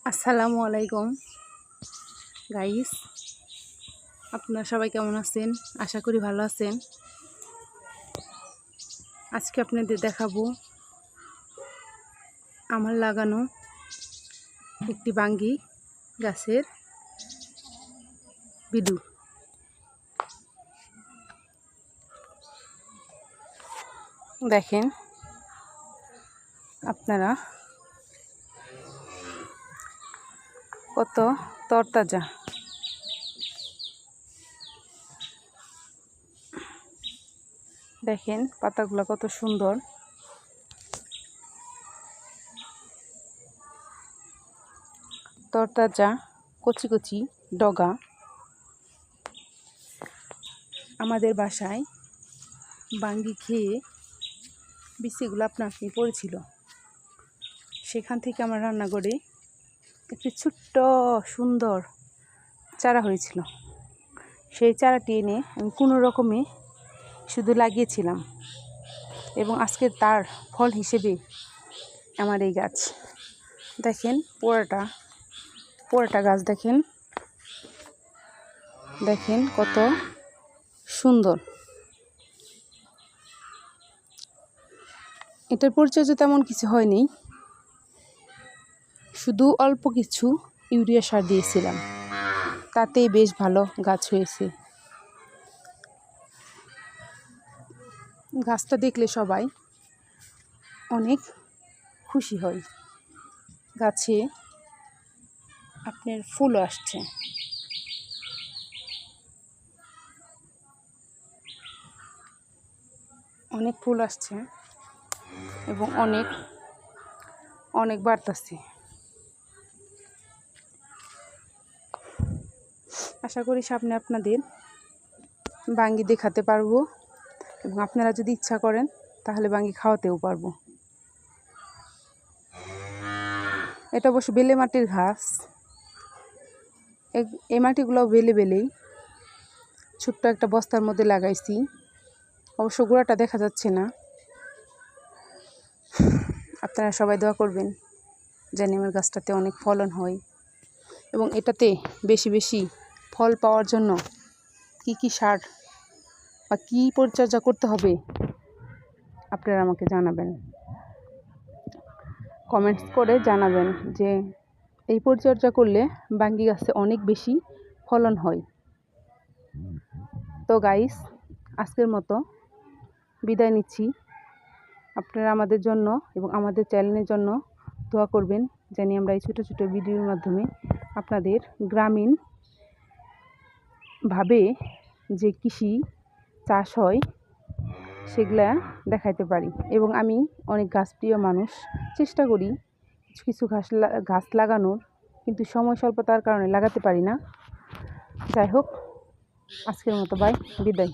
আসসালামু আলাইকুম গাইস, আপনারা সবাই কেমন আছেন? আশা করি ভালো আছেন। আজকে আপনাদের দেখাবো আমার লাগানো একটি বাঙ্গি গাছের ভিডিও। দেখেন আপনারা কত তরতাজা। দেখেন পাতাগুলো কত সুন্দর। তরতাজা কচি কচি ডগা। আমাদের বাসায় বাঙ্গি খেয়ে বিচিগুলো আপনা আপনি পড়েছিল। সেখান থেকে আমার রান্নাঘরে একটি ছোট্ট সুন্দর চারা হয়েছিল। সেই চারাটি এনে আমি কোনো রকমে শুধু লাগিয়েছিলাম এবং আজকে তার ফল হিসেবে আমার এই গাছ। দেখেন পোড়াটা গাছ দেখেন কত সুন্দর। এটার পরিচর্যা তেমন কিছু হয়নি, শুধু অল্প কিছু ইউরিয়া সার দিয়েছিলাম, তাতেই বেশ ভালো গাছ হয়েছে। গাছটা দেখলে সবাই অনেক খুশি হয়। গাছে আপনার ফুলও আসছে। অনেক ফুল আসছে এবং অনেক বাড়তেছে। আশা করি সামনে আপনাদের বাঙ্গি দেখাতে পারবো এবং আপনারা যদি ইচ্ছা করেন তাহলে বাঙ্গি খাওয়াতেও পারবো। এটা অবশ্য বেলে মাটির ঘাস। এই মাটিগুলো বেলেই ছোট্ট একটা বস্তার মধ্যে লাগাইছি। অবশ্য গোড়াটা দেখা যাচ্ছে না। আপনারা সবাই দোয়া করবেন যেন আমার গাছটাতে অনেক ফলন হয় এবং এটাতে বেশি বেশি ফল পাওয়ার জন্য কি সার বা কী পরিচর্যা করতে হবে আপনারা আমাকে জানাবেন, কমেন্টস করে জানাবেন যে এই পরিচর্যা করলে বাঙ্গি গাছে অনেক বেশি ফলন হয়। তো গাইস, আজকের মতো বিদায় নিচ্ছি। আপনারা আমাদের জন্য এবং আমাদের চ্যানেলের জন্য দোয়া করবেন যেন আমরা এই ছোটো ছোটো ভিডিওর মাধ্যমে আপনাদের গ্রামীণভাবে যে কৃষি চাষ হয় সেগুলা দেখাইতে পারি। এবং আমি অনেক গাছপ্রিয় মানুষ, চেষ্টা করি কিছু কিছু গাছ লাগানোর, কিন্তু সময় স্বল্পতার কারণে লাগাতে পারি না। যাই হোক, আজকের মতো বিদায়।